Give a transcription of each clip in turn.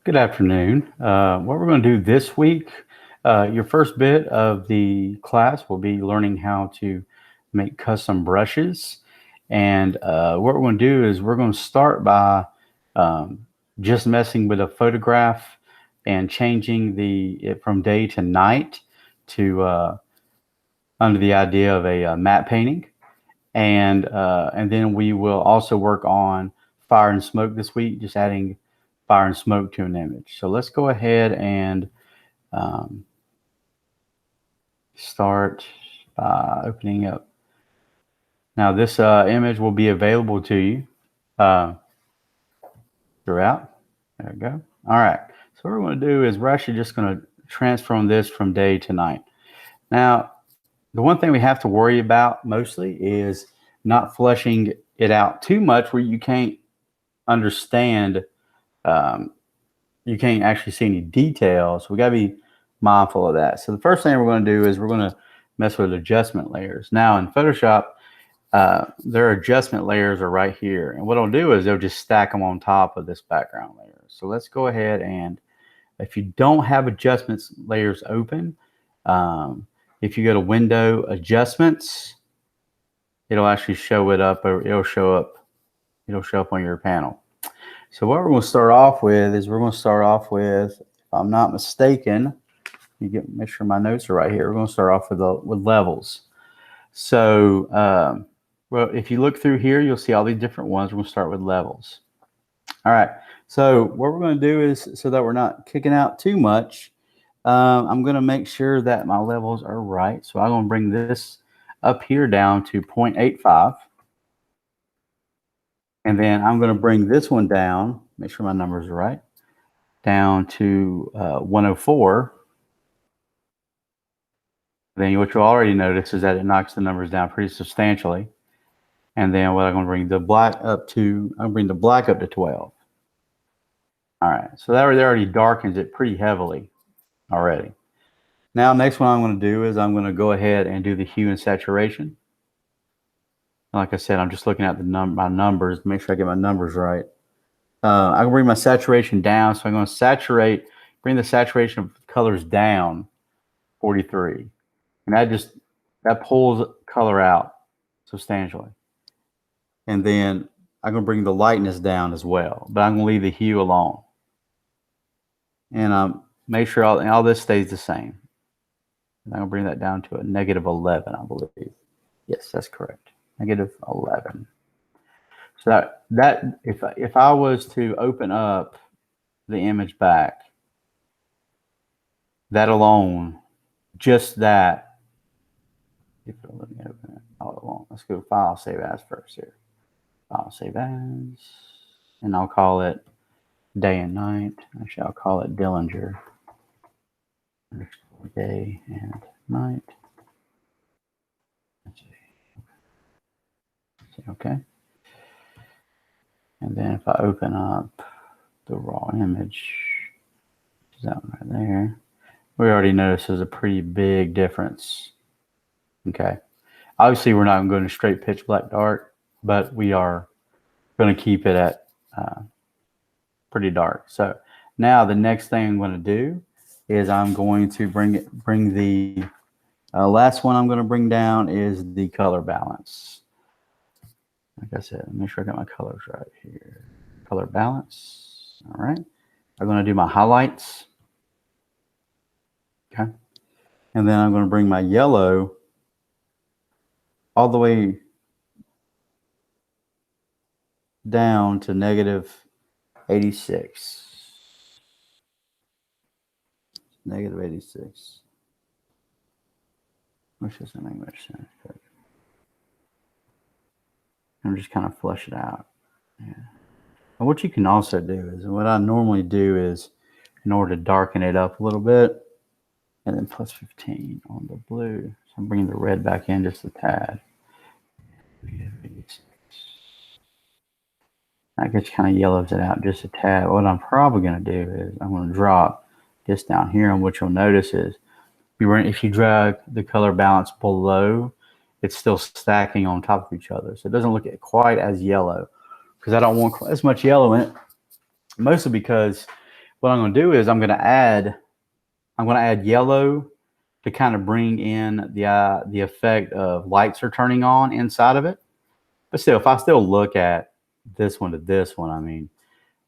Good afternoon. What we're going to do this week, your first bit of the class will be learning how to make custom brushes. And what we're going to do is we're going to start by um, just messing with a photograph and changing it from day to night to under the idea of a matte painting. And then we will also work on fire and smoke this week, just adding fire and smoke to an image. So let's go ahead and um, start by opening up. Now this image will be available to you uh, throughout. There we go. All right. So what we're going to do is we're actually just going to transform this from day to night. Now, the one thing we have to worry about mostly is not flushing it out too much where understand um, you can't actually see any details. We got to be mindful of that. So the first thing we're going to do is we're going to mess with adjustment layers. Now in Photoshop, their adjustment layers are right here. And what I'll do is they'll just stack them on top of this background layer. So let's go ahead, and if you don't have adjustments layers open, if you go to Window Adjustments, it'll actually show it up, or it'll show up on your panel. So what we're going to start off with is if I'm not mistaken, make sure my notes are right here. We're going to start off with levels. So, well, if you look through here, you'll see all these different ones. We're going to start with levels. All right. So what we're going to do is, so that we're not kicking out too much, I'm going to make sure that my levels are right. So I'm going to bring this up here down to 0.85. And then I'm going to bring this one down, make sure my numbers are right, down to 104. Then what you'll already notice is that it knocks the numbers down pretty substantially. And then what I'm going to bring the black up to, I'm going to bring the black up to 12. All right, so that already darkens it pretty heavily already. Now, next one I'm going to do is I'm going to go ahead and do the hue and saturation. Like I said, I'm just looking at my numbers to make sure I get my numbers right. I'm going to bring my saturation down, so I'm going to bring the saturation of colors down 43. And that pulls color out substantially. And then I'm going to bring the lightness down as well, but I'm going to leave the hue alone. And make sure all this stays the same. And I'm going to bring that down to a -11, I believe. Yes, that's correct. -11. So that if I was to open up the image back, that alone, just that, if it'll let me open it all alone. Let's go File, Save As first here. File, Save As, and I'll call it Day and Night. Actually, I'll call it Dillinger. Day and Night. Let's see. Okay. And then if I open up the raw image, which is that one right there, we already noticed there's a pretty big difference. Okay. Obviously, we're not going to straight pitch black dark, but we are going to keep it at pretty dark. So now the next thing I'm going to do is I'm going to bring the last one I'm going to bring down is the color balance. Like I said, make sure I got my colors right here. Color balance. All right. I'm going to do my highlights. Okay. And then I'm going to bring my yellow all the way down to -86. -86. Which doesn't make much sense. I'm just kind of flush it out. Yeah. And what you can also do is, what I normally do is, in order to darken it up a little bit, and then +15 on the blue. So I'm bringing the red back in just a tad. That just kind of yellows it out just a tad. What I'm probably going to do is I'm going to drop this down here, and what you'll notice is if you drag the color balance below, it's still stacking on top of each other. So it doesn't look quite as yellow, because I don't want as much yellow in it, mostly because What I'm going to do is I'm going to add yellow to kind of bring in the effect of lights are turning on inside of it. But still, if I still look at this one to this one, I mean,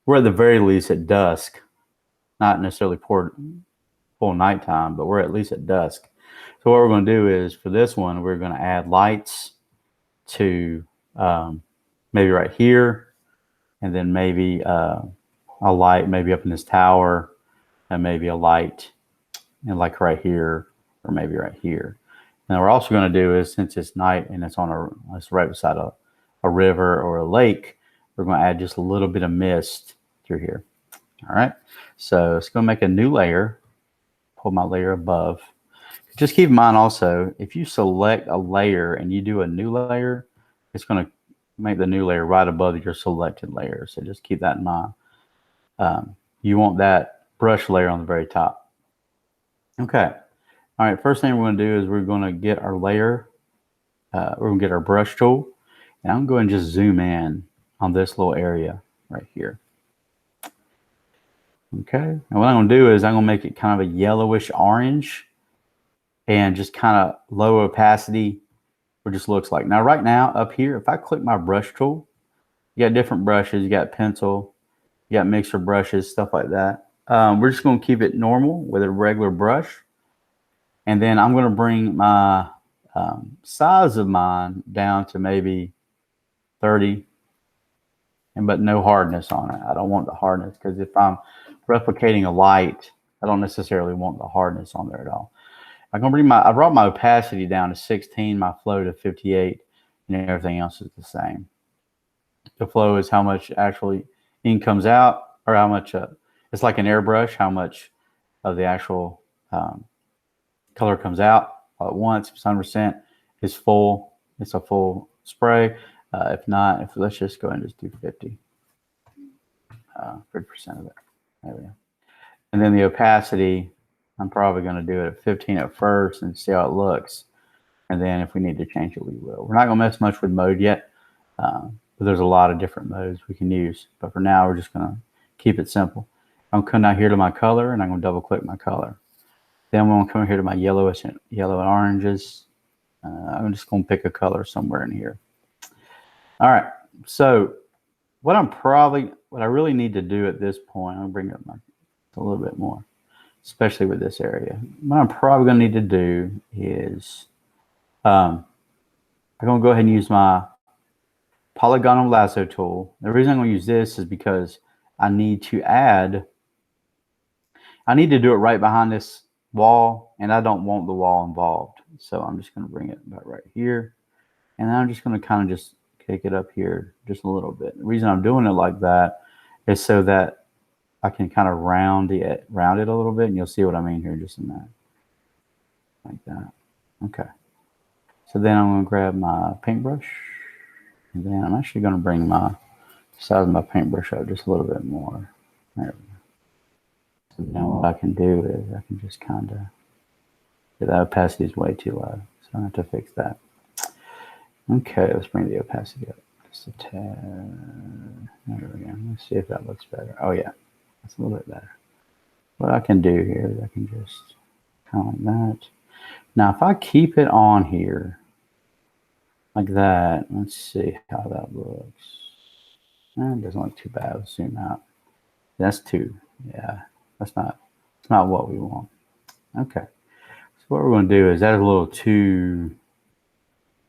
we're at the very least at dusk, not necessarily full nighttime, but we're at least at dusk. So what we're going to do is for this one, we're going to add lights to maybe right here, and then maybe a light maybe up in this tower, and maybe a light and like right here, or maybe right here. Now we're also going to do is, since it's night and it's right beside a river or a lake, we're going to add just a little bit of mist through here. All right, so it's going to make a new layer. Pull my layer above. Just keep in mind also, if you select a layer and you do a new layer, it's going to make the new layer right above your selected layer. So just keep that in mind. You want that brush layer on the very top. Okay. All right. First thing we're going to do is we're going to get our layer. We're going to get our brush tool. And I'm going to just zoom in on this little area right here. Okay. And what I'm going to do is I'm going to make it kind of a yellowish orange and just kind of low opacity, what it just looks like. Now, right now up here, if I click my brush tool, you got different brushes. You got pencil, you got mixer brushes, stuff like that. We're just going to keep it normal with a regular brush. And then I'm going to bring my size of mine down to maybe 30, but no hardness on it. I don't want the hardness because if I'm replicating a light, I don't necessarily want the hardness on there at all. I'm going to bring I brought my opacity down to 16, my flow to 58, and everything else is the same. The flow is how much actually ink comes out, or how much, it's like an airbrush, how much of the actual color comes out all at once. If it's 100%, it's full. It's a full spray. If not, let's just go ahead and just do 50%. 50% of it. There we go. And then the opacity, I'm probably going to do it at 15 at first and see how it looks. And then if we need to change it, we will. We're not going to mess much with mode yet, but there's a lot of different modes we can use. But for now, we're just going to keep it simple. I'm going to come down here to my color, and I'm going to double click my color. Then I'm going to come here to my yellow and oranges. I'm just going to pick a color somewhere in here. All right. So what I really need to do at this point, I'll bring up a little bit more, especially with this area. What I'm probably going to need to do is I'm going to go ahead and use my polygonal lasso tool. The reason I'm going to use this is because I need to do it right behind this wall, and I don't want the wall involved. So I'm just going to bring it about right here, and I'm just going to kind of just kick it up here just a little bit. The reason I'm doing it like that is so that I can kind of round it a little bit, and you'll see what I mean here in just a minute. Like that. Okay. So then I'm going to grab my paintbrush, and then I'm actually going to bring my size of my paintbrush up just a little bit more. There we go. So now what I can do is I can just kind of, that opacity is way too low, so I have to fix that. Okay, let's bring the opacity up just a tad. There we go. Let's see if that looks better. Oh yeah, that's a little bit better. What I can do here is I can just kind of like that. Now, if I keep it on here like that, let's see how that looks. It doesn't look too bad. Let's zoom out. That's too, yeah, that's not what we want. Okay, so what we're going to do is that is a little too,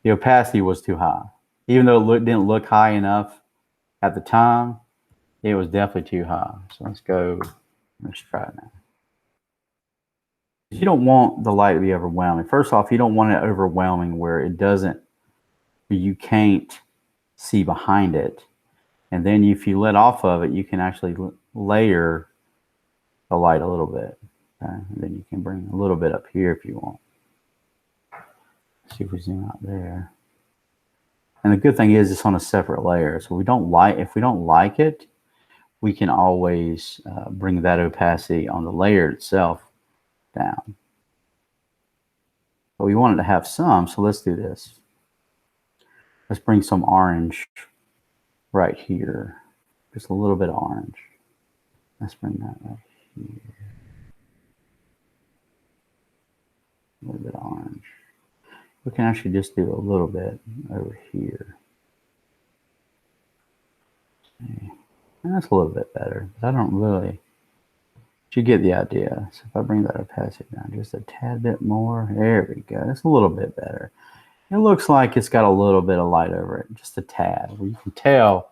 the opacity was too high. Even though it didn't look high enough at the time, it was definitely too high. So let's try it now. You don't want the light to be overwhelming. First off, you don't want it overwhelming where you can't see behind it. And then if you let off of it, you can actually layer the light a little bit. Okay? And then you can bring a little bit up here if you want. Let's see if we zoom out there. And the good thing is it's on a separate layer. So if we don't like it, we can always bring that opacity on the layer itself down. But we want it to have some, so let's do this. Let's bring some orange right here. Just a little bit of orange. Let's bring that right here. A little bit of orange. We can actually just do a little bit over here. See. And that's a little bit better, but I don't really, but you get the idea. So if I bring that opacity down just a tad bit more, there we go. That's a little bit better. It looks like it's got a little bit of light over it, just a tad. Where you can tell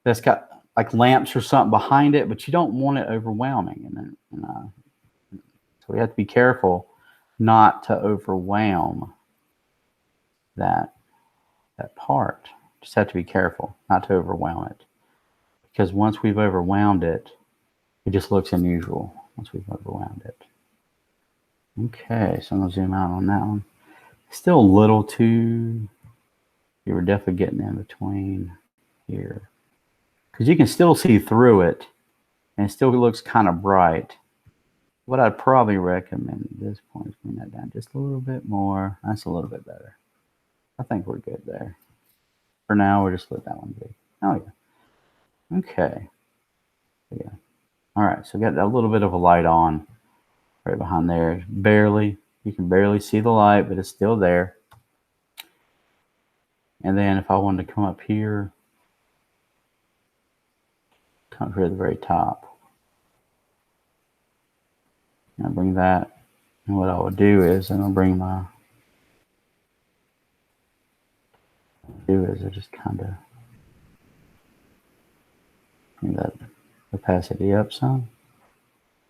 that's got like lamps or something behind it, but you don't want it overwhelming. So we have to be careful not to overwhelm that part. Just have to be careful not to overwhelm it, because once we've overwhelmed it, it just looks unusual once we've overwhelmed it. Okay, so I'm gonna zoom out on that one. Still a little too, you were definitely getting in between here, because you can still see through it and it still looks kind of bright. What I'd probably recommend at this point is bring that down just a little bit more. That's a little bit better. I think we're good there. For now, we'll just let that one be. Oh yeah. Okay. Yeah. All right, so got a little bit of a light on right behind there. Barely. You can barely see the light, but it's still there. And then if I wanted to come up here, come up here at the very top. I'll bring that. And what I would do is I'm gonna bring my I just kind of bring that opacity up some.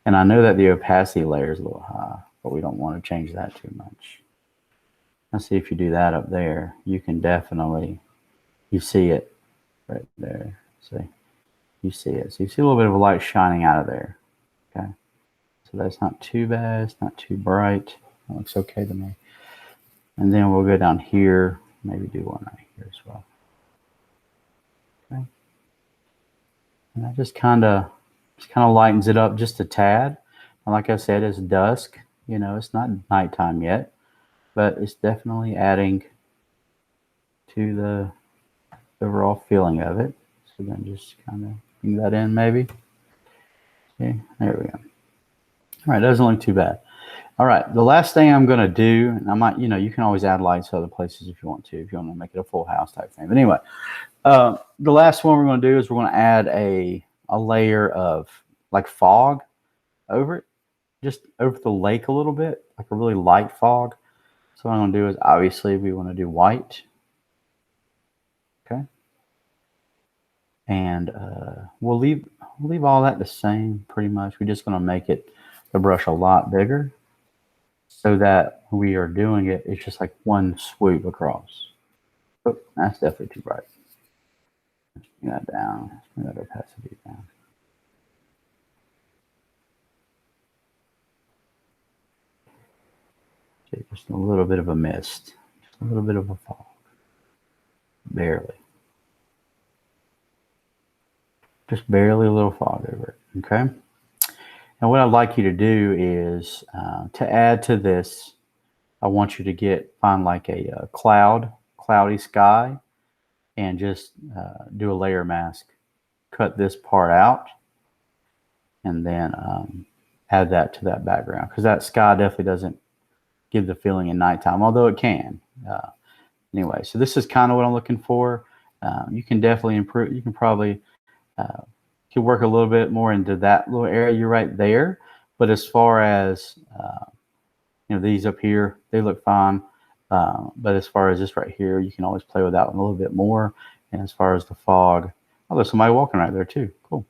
And I know that the opacity layer is a little high, but we don't want to change that too much. Let's see if you do that up there, you can definitely, you see it right there. See, you see it. So you see a little bit of a light shining out of there. Okay. So that's not too bad. It's not too bright. That looks okay to me. And then we'll go down here, maybe do one right here as well. Okay. And that just kind of lightens it up just a tad. And like I said, it's dusk. You know, it's not nighttime yet, but it's definitely adding to the overall feeling of it. So then just kind of bring that in maybe. Okay, there we go. All right, doesn't look too bad. All right, the last thing I'm going to do, and I might, you know, you can always add lights to other places if you want to make it a full house type thing. But anyway, the last one we're going to do is we're going to add a layer of like fog over it, just over the lake a little bit, like a really light fog. So what I'm going to do is obviously we want to do white. Okay. And we'll leave all that the same pretty much. We're just going to make the brush a lot bigger so that we are doing it. It's just like one swoop across. Oh, that's definitely too bright. Let's bring that down. Let's bring that opacity down. Okay, just a little bit of a mist. Just a little bit of a fog. Barely. Just barely a little fog over it, okay? And what I'd like you to do is to add to this, I want you to find like a cloudy sky, and just do a layer mask. Cut this part out, and then add that to that background, because that sky definitely doesn't give the feeling in nighttime, although it can. Anyway, so this is kind of what I'm looking for. You can definitely improve. You can probably could work a little bit more into that little area right there. But as far as these up here, they look fine. But as far as this right here, you can always play with that one a little bit more. And as far as the fog, oh, there's somebody walking right there too. Cool.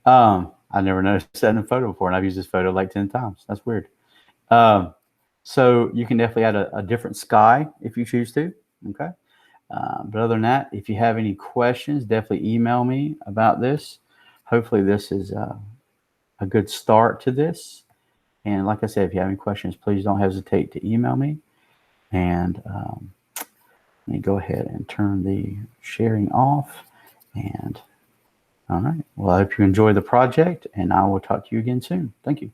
I never noticed that in a photo before, and I've used this photo like 10 times. That's weird. So you can definitely add a different sky if you choose to. Okay. But other than that, if you have any questions, definitely email me about this. Hopefully this is a good start to this. And like I said, if you have any questions, please don't hesitate to email me. And let me go ahead and turn the sharing off. And all right. Well, I hope you enjoy the project, and I will talk to you again soon. Thank you.